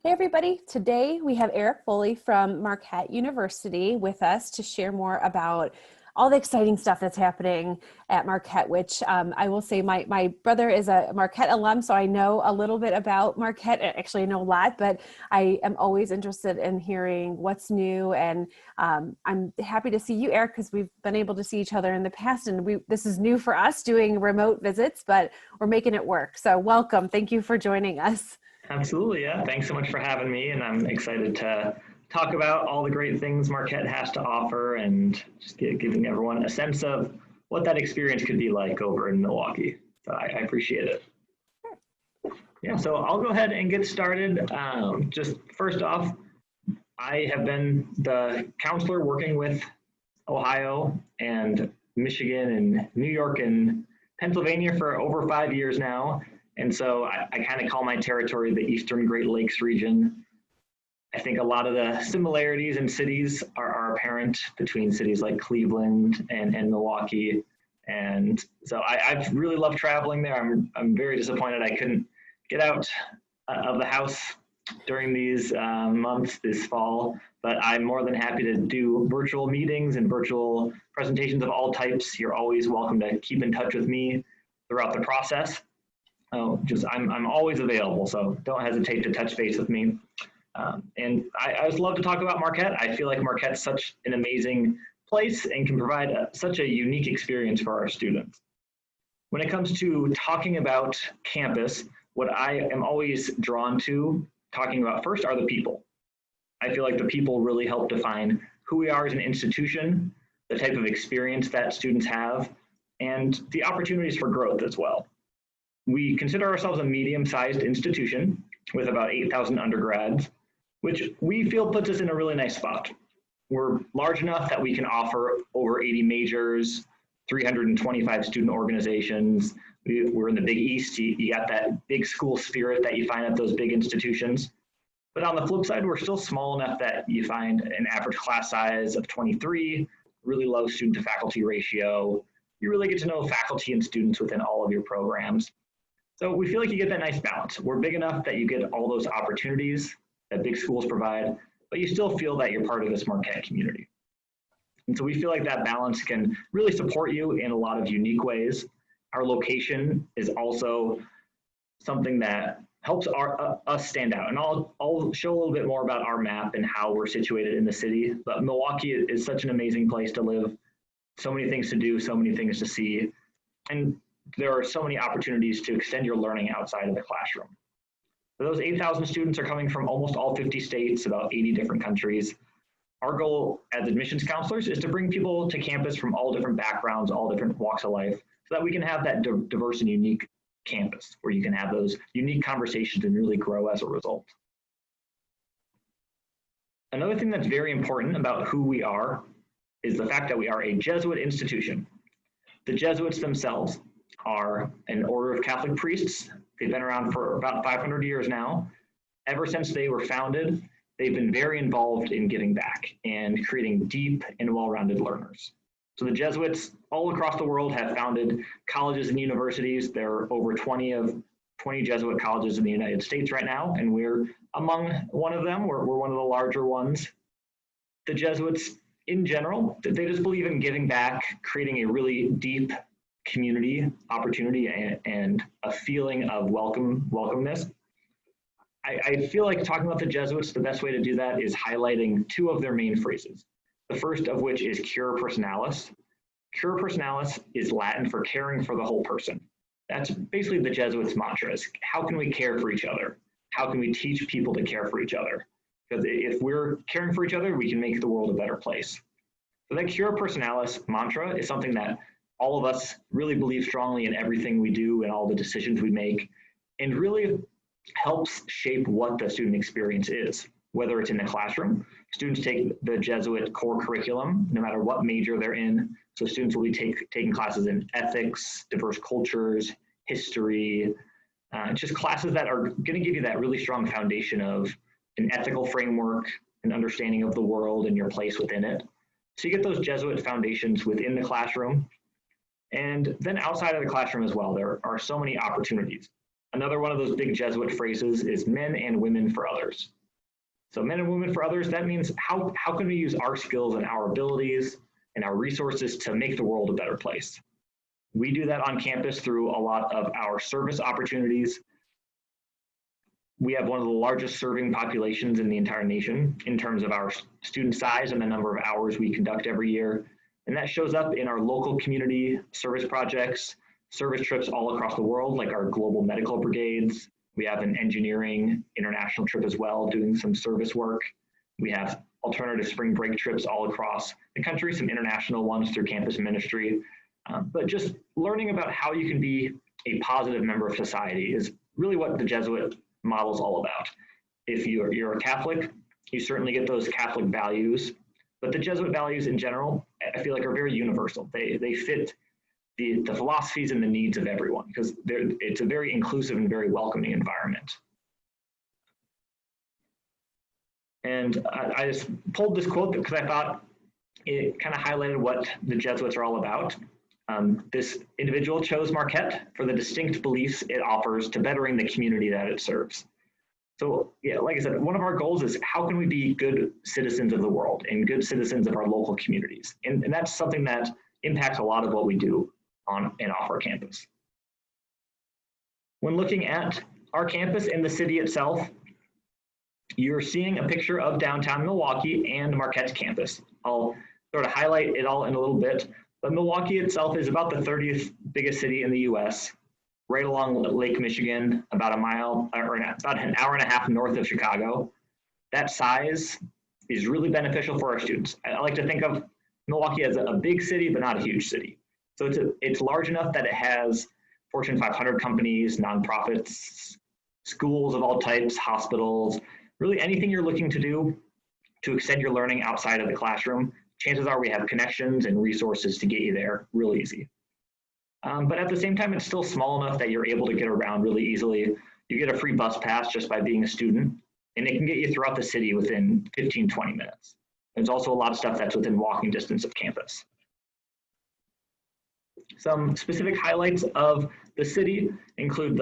Hey everybody, today we have Eric Foley from Marquette University with us to share more about all the exciting stuff that's happening at Marquette, which I will say my brother is a Marquette alum, so I know a little bit about Marquette. Actually, I know a lot, but I am always interested in hearing what's new, and I'm happy to see you, Eric, because we've been able to see each other in the past, and this is new for us doing remote visits, but we're making it work. So welcome. Thank you for joining us. Absolutely, yeah. Thanks so much for having me, and I'm excited to talk about all the great things Marquette has to offer and just giving everyone a sense of what that experience could be like over in Milwaukee. So I appreciate it. Yeah, so I'll go ahead and get started. Just first off, I have been the counselor working with Ohio and Michigan and New York and Pennsylvania for over 5 years now. And so I kind of call my territory the Eastern Great Lakes region. I think a lot of the similarities in cities are apparent between cities like Cleveland and Milwaukee. And so I've really loved traveling there. I'm very disappointed I couldn't get out of the house during these months this fall, but I'm more than happy to do virtual meetings and virtual presentations of all types. You're always welcome to keep in touch with me throughout the process. I'm always available, so don't hesitate to touch base with me. And I just love to talk about Marquette. I feel like Marquette's such an amazing place and can provide such a unique experience for our students. When it comes to talking about campus, what I am always drawn to talking about first are the people. I feel like the people really help define who we are as an institution, the type of experience that students have, and the opportunities for growth as well. We consider ourselves a medium-sized institution with about 8,000 undergrads, which we feel puts us in a really nice spot. We're large enough that we can offer over 80 majors, 325 student organizations. We're in the Big East. You got that big school spirit that you find at those big institutions. But on the flip side, we're still small enough that you find an average class size of 23, really low student to faculty ratio. You really get to know faculty and students within all of your programs. So we feel like you get that nice balance. We're big enough that you get all those opportunities that big schools provide, but you still feel that you're part of this Marquette community. And so we feel like that balance can really support you in a lot of unique ways. Our location is also something that helps us stand out. And I'll show a little bit more about our map and how we're situated in the city. But Milwaukee is such an amazing place to live. So many things to do, so many things to see. And there are so many opportunities to extend your learning outside of the classroom. So those 8,000 students are coming from almost all 50 states, about 80 different countries. Our goal as admissions counselors is to bring people to campus from all different backgrounds, all different walks of life, so that we can have that diverse and unique campus where you can have those unique conversations and really grow as a result. Another thing that's very important about who we are is the fact that we are a Jesuit institution. The Jesuits themselves are an order of Catholic priests. They've been around for about 500 years now. Ever since they were founded, they've been very involved in giving back and creating deep and well-rounded learners. So the Jesuits all across the world have founded colleges and universities. There are over 20 Jesuit colleges in the United States right now, and we're among one of them. We're one of the larger ones. The Jesuits, in general, they just believe in giving back, creating a really deep community opportunity and a feeling of welcomeness. I feel like talking about the Jesuits, the best way to do that is highlighting two of their main phrases. The first of which is cura personalis. Cura personalis is Latin for caring for the whole person. That's basically the Jesuits' mantra is how can we care for each other? How can we teach people to care for each other? Because if we're caring for each other, we can make the world a better place. So that cura personalis mantra is something that all of us really believe strongly in everything we do and all the decisions we make, and really helps shape what the student experience is, whether it's in the classroom. Students take the Jesuit core curriculum, no matter what major they're in. So students will be taking classes in ethics, diverse cultures, history, just classes that are going to give you that really strong foundation of an ethical framework, an understanding of the world and your place within it. So you get those Jesuit foundations within the classroom. And then outside of the classroom as well, there are so many opportunities. Another one of those big Jesuit phrases is men and women for others. So men and women for others, that means how can we use our skills and our abilities and our resources to make the world a better place? We do that on campus through a lot of our service opportunities. We have one of the largest serving populations in the entire nation in terms of our student size and the number of hours we conduct every year. And that shows up in our local community service projects, service trips all across the world, like our global medical brigades. We have an engineering international trip as well, doing some service work. We have alternative spring break trips all across the country, some international ones through campus ministry. But just learning about how you can be a positive member of society is really what the Jesuit model is all about. If you're a Catholic, you certainly get those Catholic values, but the Jesuit values in general, I feel like are very universal. They fit the philosophies and the needs of everyone because it's a very inclusive and very welcoming environment. And I just pulled this quote because I thought it kind of highlighted what the Jesuits are all about. This individual chose Marquette for the distinct beliefs it offers to bettering the community that it serves. So yeah, like I said, one of our goals is how can we be good citizens of the world and good citizens of our local communities? And that's something that impacts a lot of what we do on and off our campus. When looking at our campus and the city itself, you're seeing a picture of downtown Milwaukee and Marquette's campus. I'll sort of highlight it all in a little bit, but Milwaukee itself is about the 30th biggest city in the US, right along Lake Michigan, about an hour and a half north of Chicago. That size is really beneficial for our students. I like to think of Milwaukee as a big city, but not a huge city. So it's large enough that it has Fortune 500 companies, nonprofits, schools of all types, hospitals, really anything you're looking to do to extend your learning outside of the classroom. Chances are we have connections and resources to get you there real easy. But at the same time, it's still small enough that you're able to get around really easily. You get a free bus pass just by being a student, and it can get you throughout the city within 15, 20 minutes. There's also a lot of stuff that's within walking distance of campus. Some specific highlights of the city include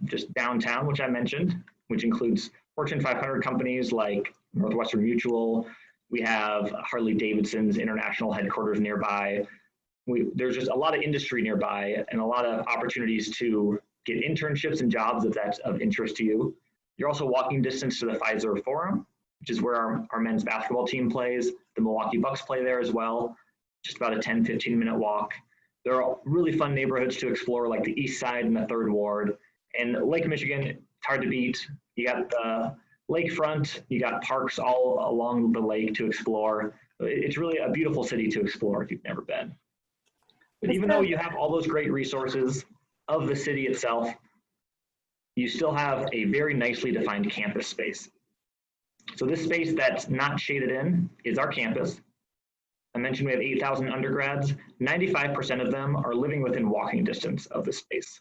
just downtown, which I mentioned, which includes Fortune 500 companies like Northwestern Mutual. We have Harley-Davidson's international headquarters nearby. There's just a lot of industry nearby and a lot of opportunities to get internships and jobs if that's of interest to you. You're also walking distance to the Pfizer Forum, which is where our men's basketball team plays. The Milwaukee Bucks play there as well, just about a 10, 15-minute walk. There are really fun neighborhoods to explore, like the East Side and the Third Ward. And Lake Michigan, it's hard to beat. You got the lakefront, you got parks all along the lake to explore. It's really a beautiful city to explore if you've never been. But even though you have all those great resources of the city itself, you still have a very nicely defined campus space. So this space that's not shaded in is our campus. I mentioned we have 8,000 undergrads. 95% of them are living within walking distance of the space.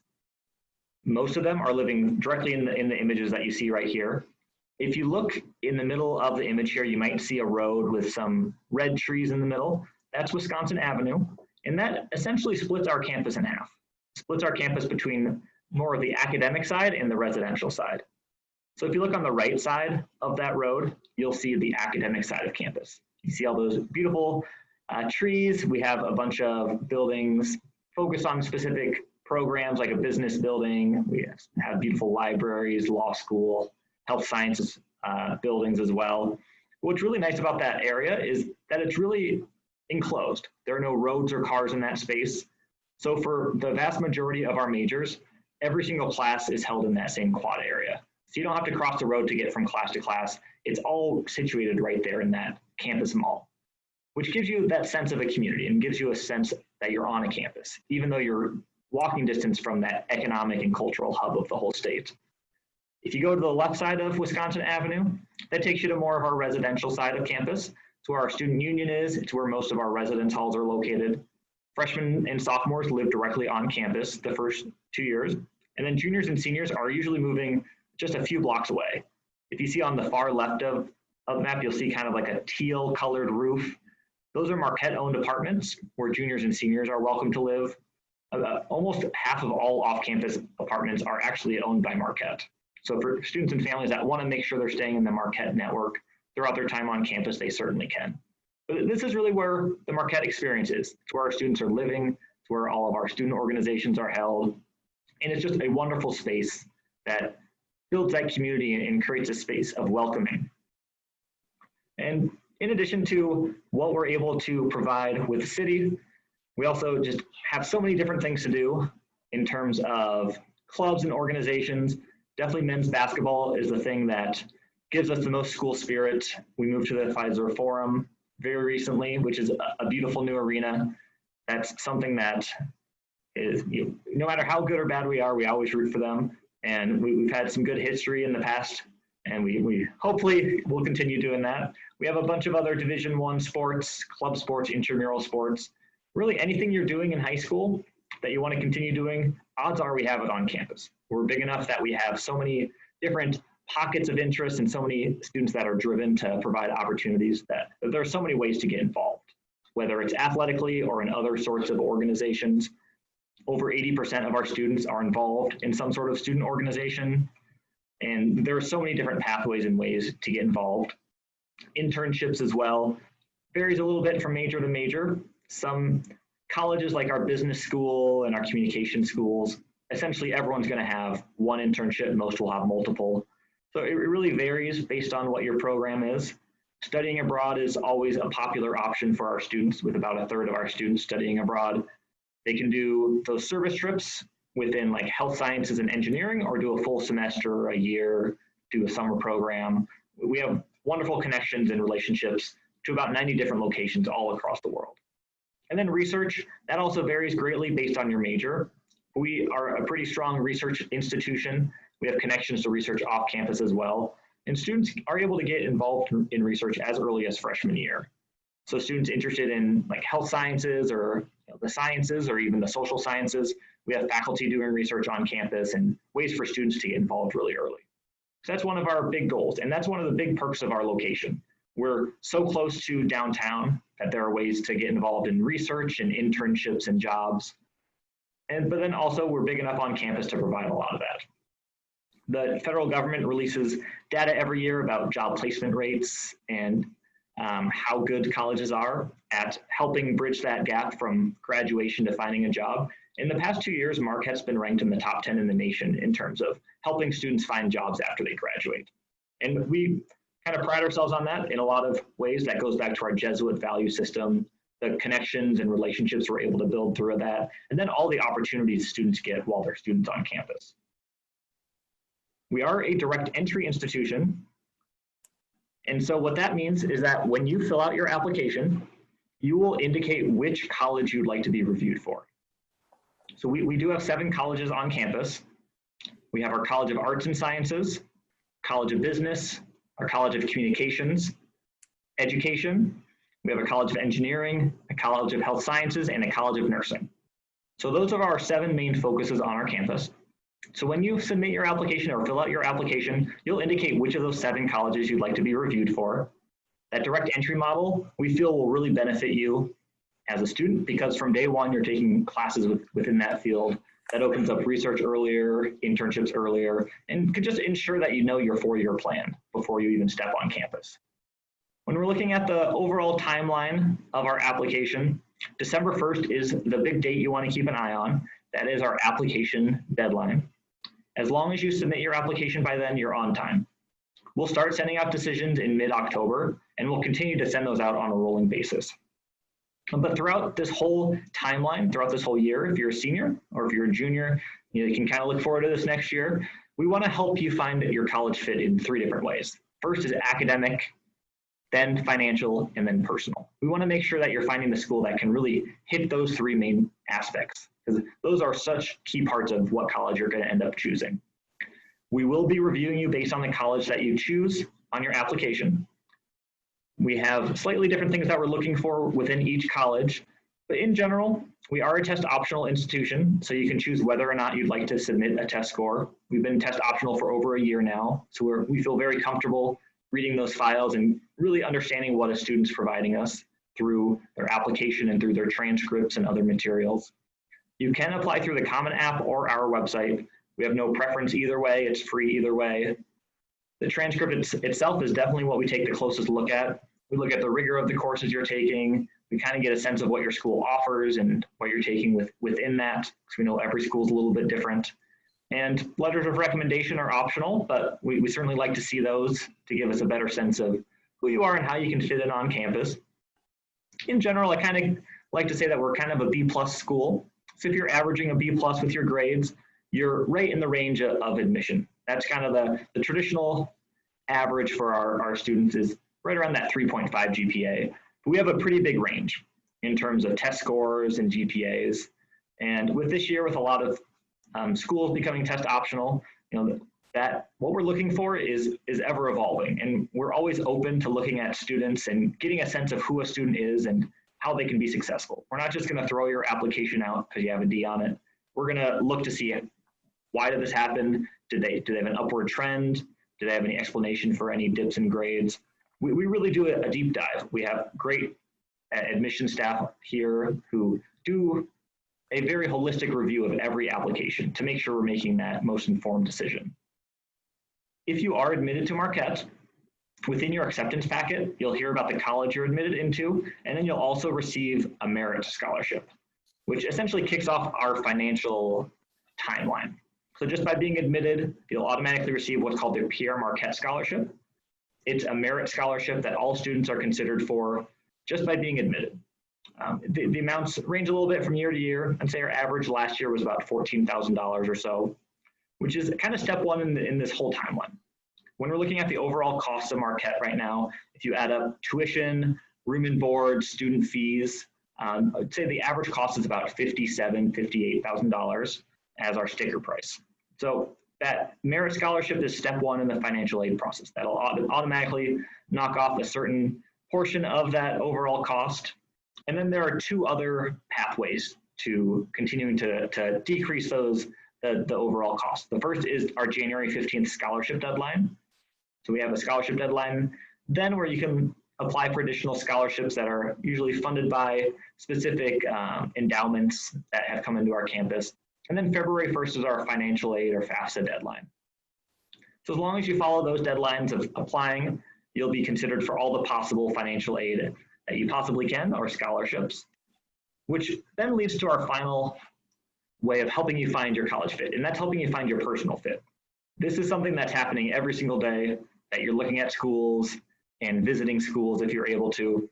Most of them are living directly in the images that you see right here. If you look in the middle of the image here, you might see a road with some red trees in the middle. That's Wisconsin Avenue. And that essentially splits our campus in half. Splits our campus between more of the academic side and the residential side. So if you look on the right side of that road, you'll see the academic side of campus. You see all those beautiful trees. We have a bunch of buildings focused on specific programs like a business building. We have beautiful libraries, law school, health sciences buildings as well. What's really nice about that area is that it's really enclosed. There are no roads or cars in that space. So for the vast majority of our majors, every single class is held in that same quad area. So you don't have to cross the road to get from class to class. It's all situated right there in that campus mall, which gives you that sense of a community and gives you a sense that you're on a campus, even though you're walking distance from that economic and cultural hub of the whole state. If you go to the left side of Wisconsin Avenue, that takes you to more of our residential side of campus. It's where our student union is. It's where most of our residence halls are located. Freshmen and sophomores live directly on campus the first 2 years. And then juniors and seniors are usually moving just a few blocks away. If you see on the far left of the map, you'll see kind of like a teal colored roof. Those are Marquette owned apartments where juniors and seniors are welcome to live. almost half of all off-campus apartments are actually owned by Marquette. So for students and families that want to make sure they're staying in the Marquette network throughout their time on campus, they certainly can. But this is really where the Marquette experience is. It's where our students are living, it's where all of our student organizations are held, and it's just a wonderful space that builds that community and creates a space of welcoming. And in addition to what we're able to provide with the city, we also just have so many different things to do in terms of clubs and organizations. Definitely men's basketball is the thing that gives us the most school spirit. We moved to the Pfizer Forum very recently, which is a beautiful new arena. That's something that is, no matter how good or bad we are, we always root for them. And we've had some good history in the past, and we hopefully will continue doing that. We have a bunch of other Division I sports, club sports, intramural sports. Really anything you're doing in high school that you want to continue doing, odds are we have it on campus. We're big enough that we have so many different pockets of interest and so many students that are driven to provide opportunities that there are so many ways to get involved, whether it's athletically or in other sorts of organizations. Over 80% of our students are involved in some sort of student organization, and there are so many different pathways and ways to get involved. Internships as well varies a little bit from major to major. Some colleges like our business school and our communication schools, essentially everyone's going to have one internship, most will have multiple. So it really varies based on what your program is. Studying abroad is always a popular option for our students, with about a third of our students studying abroad. They can do those service trips within like health sciences and engineering, or do a full semester, a year, do a summer program. We have wonderful connections and relationships to about 90 different locations all across the world. And then research, that also varies greatly based on your major. We are a pretty strong research institution. We have connections to research off campus as well. And students are able to get involved in research as early as freshman year. So students interested in like health sciences or the sciences or even the social sciences, we have faculty doing research on campus and ways for students to get involved really early. So that's one of our big goals, and that's one of the big perks of our location. We're so close to downtown that there are ways to get involved in research and internships and jobs. But then also we're big enough on campus to provide a lot of that. The federal government releases data every year about job placement rates and how good colleges are at helping bridge that gap from graduation to finding a job. In the past 2 years, Marquette's been ranked in the top 10 in the nation in terms of helping students find jobs after they graduate. And we kind of pride ourselves on that in a lot of ways. That goes back to our Jesuit value system, the connections and relationships we're able to build through that, and then all the opportunities students get while they're students on campus. We are a direct entry institution. And so what that means is that when you fill out your application, you will indicate which college you'd like to be reviewed for. So we do have 7 colleges on campus. We have our College of Arts and Sciences, College of Business, our College of Communications, Education. We have a College of Engineering, a College of Health Sciences, and a College of Nursing. So those are our 7 main focuses on our campus. So when you submit your application or fill out your application, you'll indicate which of those 7 colleges you'd like to be reviewed for. That direct entry model, we feel, will really benefit you as a student, because from day one, you're taking classes within that field. That opens up research earlier, internships earlier, and could just ensure that you know your 4-year plan before you even step on campus. When we're looking at the overall timeline of our application, December 1st is the big date you want to keep an eye on. That is our application deadline. As long as you submit your application by then, you're on time. We'll start sending out decisions in mid-October, and we'll continue to send those out on a rolling basis. But throughout this whole timeline, throughout this whole year, if you're a senior or if you're a junior, you can kind of look forward to this next year. We want to help you find your college fit in 3 different ways. First is academic, then financial, and then personal. We want to make sure that you're finding the school that can really hit those 3 main aspects, because those are such key parts of what college you're going to end up choosing. We will be reviewing you based on the college that you choose on your application. We have slightly different things that we're looking for within each college, but in general, we are a test optional institution, so you can choose whether or not you'd like to submit a test score. We've been test optional for over a year now, so we feel very comfortable reading those files and really understanding what a student's providing us through their application and through their transcripts and other materials. You can apply through the Common App or our website. We have no preference either way. It's free either way. The transcript itself is definitely what we take the closest look at. We look at the rigor of the courses you're taking. We kind of get a sense of what your school offers and what you're taking within that, because we know every school is a little bit different. And letters of recommendation are optional, but we certainly like to see those to give us a better sense of who you are and how you can fit in on campus. In general, I kind of like to say that we're kind of a B+ school. So if you're averaging a B+ with your grades, you're right in the range of admission. That's kind of the traditional average for our students is right around that 3.5 GPA. But we have a pretty big range in terms of test scores and GPAs. And with this year, with a lot of schools becoming test optional, that what we're looking for is ever evolving. And we're always open to looking at students and getting a sense of who a student is and how they can be successful. We're not just going to throw your application out because you have a D on it. We're going to look to see, why did this happen? Do they have an upward trend? Do they have any explanation for any dips in grades? We really do a deep dive. We have great admission staff here who do a very holistic review of every application to make sure we're making that most informed decision. If you are admitted to Marquette, within your acceptance packet, you'll hear about the college you're admitted into, and then you'll also receive a merit scholarship, which essentially kicks off our financial timeline. So just by being admitted, you'll automatically receive what's called the Pierre Marquette Scholarship. It's a merit scholarship that all students are considered for just by being admitted. The amounts range a little bit from year to year. I'd say our average last year was about $14,000 or so, which is kind of step one in this whole timeline. When we're looking at the overall cost of Marquette right now, if you add up tuition, room and board, student fees, I'd say the average cost is about $57,000, $58,000 as our sticker price. So that merit scholarship is step one in the financial aid process. That'll automatically knock off a certain portion of that overall cost. And then there are two other pathways to continuing to decrease the overall cost. The first is our January 15th scholarship deadline. So we have a scholarship deadline then where you can apply for additional scholarships that are usually funded by specific endowments that have come into our campus. And then February 1st is our financial aid or FAFSA deadline. So as long as you follow those deadlines of applying, you'll be considered for all the possible financial aid that you possibly can, or scholarships, which then leads to our final way of helping you find your college fit, and that's helping you find your personal fit. This is something that's happening every single day, that you're looking at schools and visiting schools if you're able to,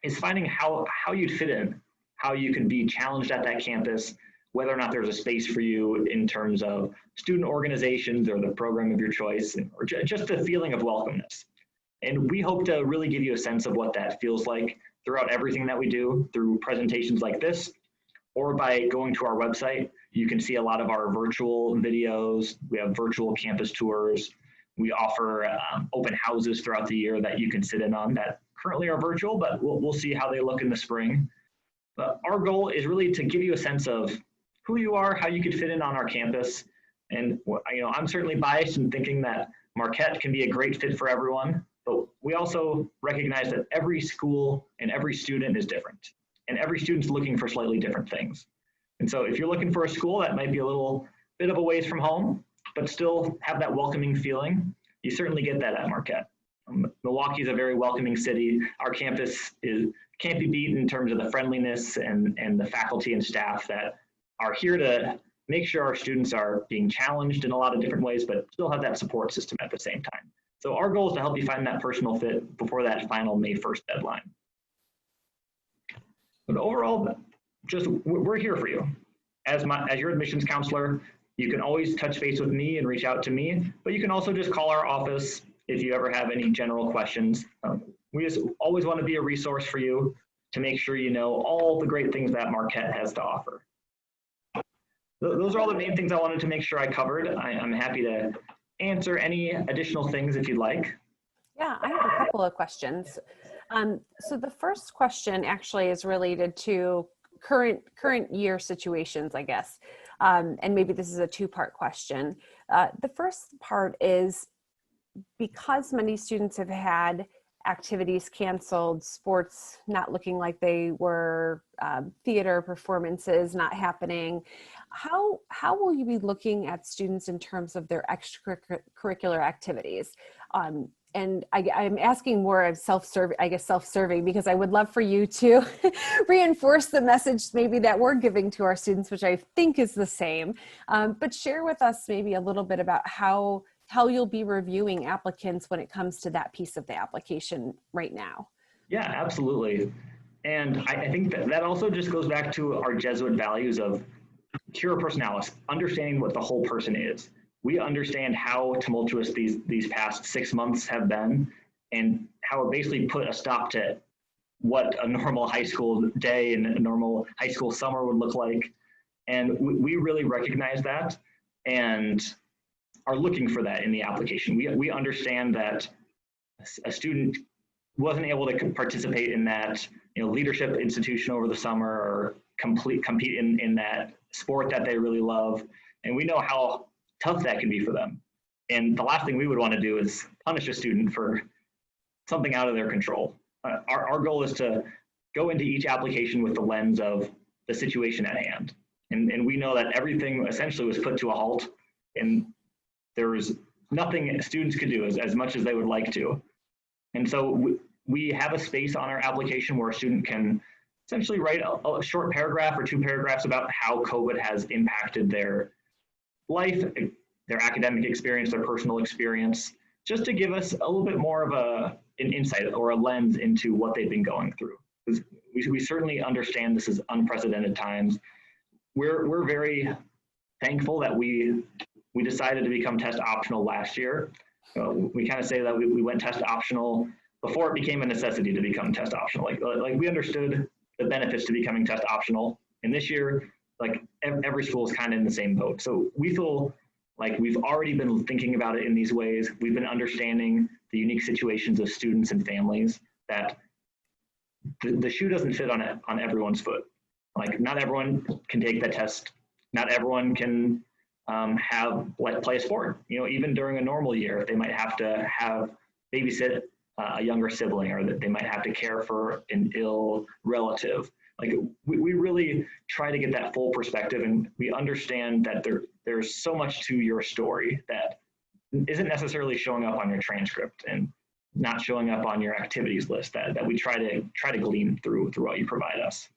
is finding how you'd fit in, how you can be challenged at that campus, whether or not there's a space for you in terms of student organizations or the program of your choice, or just the feeling of welcomeness. And we hope to really give you a sense of what that feels like throughout everything that we do, through presentations like this, or by going to our website. You can see a lot of our virtual videos. We have virtual campus tours. We offer open houses throughout the year that you can sit in on that currently are virtual, but we'll see how they look in the spring. But our goal is really to give you a sense of who you are, how you could fit in on our campus. And I'm certainly biased in thinking that Marquette can be a great fit for everyone, but we also recognize that every school and every student is different, and every student's looking for slightly different things. And so if you're looking for a school that might be a little bit of a ways from home, but still have that welcoming feeling, you certainly get that at Marquette. Milwaukee is a very welcoming city. Our campus can't be beat in terms of the friendliness and the faculty and staff that are here to make sure our students are being challenged in a lot of different ways, but still have that support system at the same time. So our goal is to help you find that personal fit before that final May 1st deadline. But overall, we're here for you. As your admissions counselor, you can always touch base with me and reach out to me, but you can also just call our office if you ever have any general questions. We just always want to be a resource for you to make sure you know all the great things that Marquette has to offer. Those are all the main things I wanted to make sure I covered. I'm happy to answer any additional things if you'd like. Yeah, I have a couple of questions. So the first question actually is related to current year situations, I guess. And maybe this is a two-part question. The first part is, because many students have had activities canceled, sports not looking like they were, theater performances not happening. How will you be looking at students in terms of their extracurricular activities? And I'm asking more of self-serving, because I would love for you to reinforce the message maybe that we're giving to our students, which I think is the same. But share with us maybe a little bit about how you'll be reviewing applicants when it comes to that piece of the application right now. Yeah, absolutely. And I think that also just goes back to our Jesuit values of cura personalis, understanding what the whole person is. We understand how tumultuous these past 6 months have been, and how it basically put a stop to what a normal high school day and a normal high school summer would look like. And we really recognize that and are looking for that in the application. We understand that a student wasn't able to participate in that leadership institution over the summer, or compete in that sport that they really love. And we know how tough that can be for them. And the last thing we would want to do is punish a student for something out of their control. Our goal is to go into each application with the lens of the situation at hand. And we know that everything essentially was put to a halt, and there was nothing students could do as much as they would like to. And so we have a space on our application where a student can essentially write a short paragraph or 2 paragraphs about how COVID has impacted their life, their academic experience, their personal experience, just to give us a little bit more of an insight or a lens into what they've been going through. Because we certainly understand this is unprecedented times. We're very thankful that we decided to become test optional last year. We kind of say that we went test optional before it became a necessity to become test optional. Like we understood the benefits to becoming test optional, and this year, like every school is kind of in the same boat. So we feel like we've already been thinking about it in these ways. We've been understanding the unique situations of students and families, that the shoe doesn't fit on everyone's foot. Like not everyone can take that test. Not everyone can play a sport. Even during a normal year, they might have to babysit a younger sibling, or that they might have to care for an ill relative. Like we really try to get that full perspective, and we understand that there's so much to your story that isn't necessarily showing up on your transcript and not showing up on your activities list, that we try to glean through what you provide us.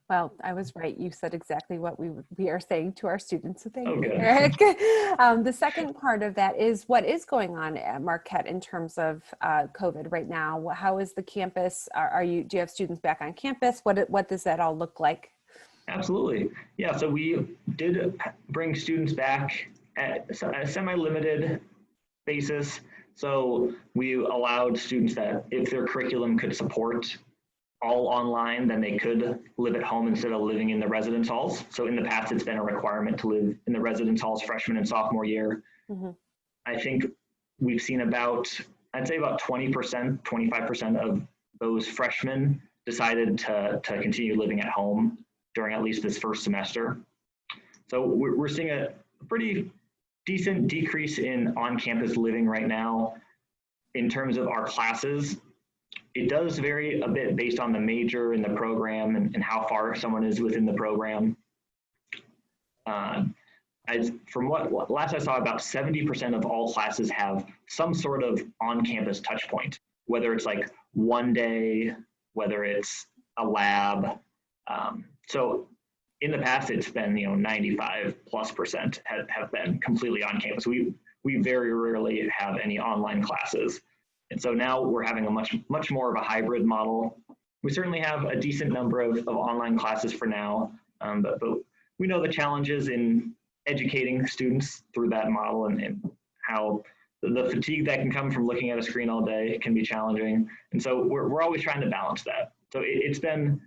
Well, I was right. You said exactly what we are saying to our students. So thank you, good. Eric. The second part of that is what is going on at Marquette in terms of COVID right now. How is the campus? Do you have students back on campus? What does that all look like? Absolutely. Yeah. So we did bring students back at a semi-limited basis. So we allowed students that if their curriculum could support all online, then they could live at home instead of living in the residence halls. So in the past, it's been a requirement to live in the residence halls freshman and sophomore year. Mm-hmm. I think we've seen I'd say about 20%, 25% of those freshmen decided to continue living at home during at least this first semester. So we're seeing a pretty decent decrease in on-campus living right now. In terms of our classes, it does vary a bit based on the major in the program and how far someone is within the program. From what last I saw, about 70% of all classes have some sort of on-campus touch point, whether it's like one day, whether it's a lab. So in the past, it's been 95+% have been completely on campus. We very rarely have any online classes. And so now we're having a much more of a hybrid model. We certainly have a decent number of online classes for now, but we know the challenges in educating students through that model, and how the fatigue that can come from looking at a screen all day can be challenging. And so we're always trying to balance that. So it's been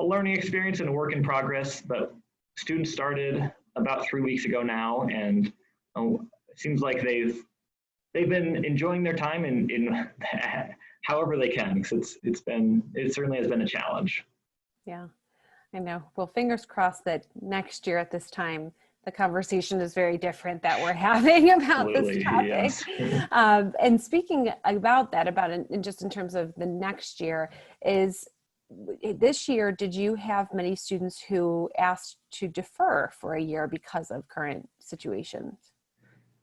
a learning experience and a work in progress, but students started about 3 weeks ago now, and it seems like they've been enjoying their time in however they can, because it certainly has been a challenge. Yeah, I know. Well, fingers crossed that next year at this time the conversation is very different that we're having about this Absolutely, topic. yes. And speaking about that, just in terms of the next year, is this year, did you have many students who asked to defer for a year because of current situations?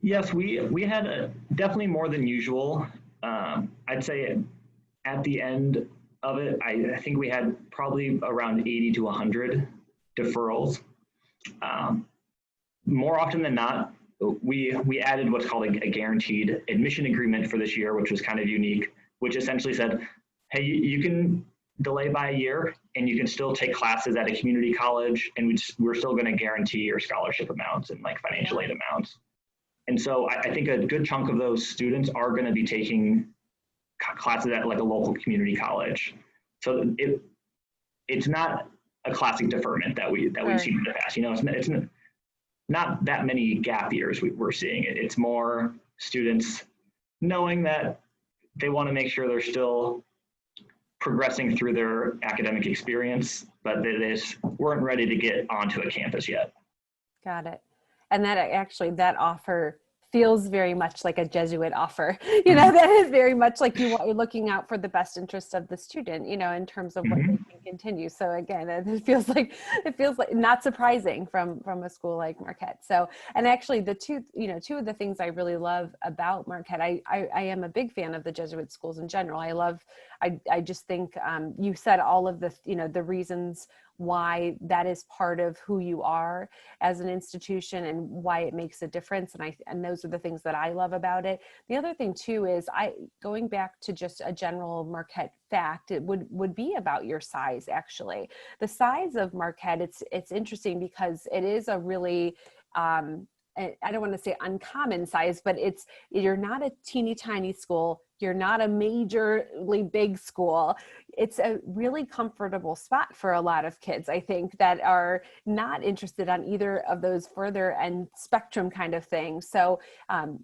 Yes, we had definitely more than usual. I'd say at the end of it, I think we had probably around 80 to 100 deferrals. More often than not, we added what's called a guaranteed admission agreement for this year, which was kind of unique, which essentially said, hey, you can delay by a year and you can still take classes at a community college, and we're still going to guarantee your scholarship amounts and like financial aid amounts. And so I think a good chunk of those students are going to be taking classes at like a local community college. So it's not a classic deferment that we've seen in the past. You know, it's not that many gap years we're seeing. It's more students knowing that they want to make sure they're still progressing through their academic experience, but they just weren't ready to get onto a campus yet. Got it. And that offer feels very much like a Jesuit offer, that is very much like you're looking out for the best interest of the student, in terms of what they can continue. So again, it feels like not surprising from a school like Marquette. So, and actually two of the things I really love about Marquette, I am a big fan of the Jesuit schools in general. I just think you said all of the, the reasons why that is part of who you are as an institution and why it makes a difference. And those are the things that I love about it. The other thing too is going back to just a general Marquette fact, it would be about your size. Actually, the size of Marquette, it's interesting because it is a really, I don't want to say uncommon size, but you're not a teeny tiny school. You're not a majorly big school. It's a really comfortable spot for a lot of kids, I think, that are not interested on either of those further end spectrum kind of thing. So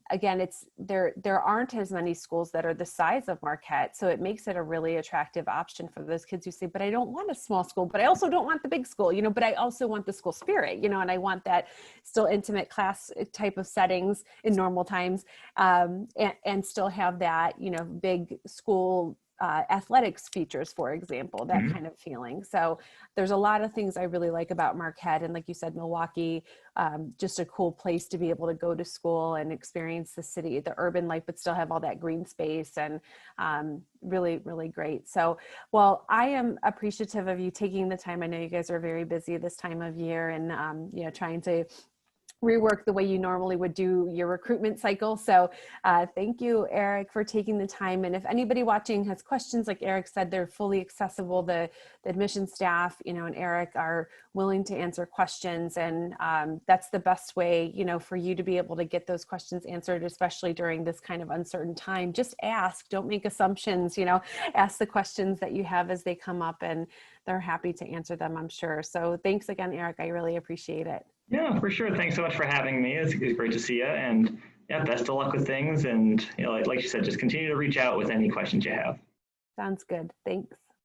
again, there aren't as many schools that are the size of Marquette. So it makes it a really attractive option for those kids who say, but I don't want a small school, but I also don't want the big school, but I also want the school spirit, and I want that still intimate class type of settings in normal times, and still have that, big school athletics features, for example, that kind of feeling. So there's a lot of things I really like about Marquette. And like you said, Milwaukee, just a cool place to be able to go to school and experience the city, the urban life, but still have all that green space, and really, really great. So, well, I am appreciative of you taking the time. I know you guys are very busy this time of year and, trying to rework the way you normally would do your recruitment cycle. So thank you, Eric, for taking the time. And if anybody watching has questions, like Eric said, they're fully accessible. The admission staff, and Eric are willing to answer questions. And that's the best way, for you to be able to get those questions answered, especially during this kind of uncertain time. Just ask, don't make assumptions, ask the questions that you have as they come up, and they're happy to answer them, I'm sure. So thanks again, Eric. I really appreciate it. Yeah, for sure. Thanks so much for having me. It's great to see you, and yeah, best of luck with things. And like you said, just continue to reach out with any questions you have. Sounds good. Thanks.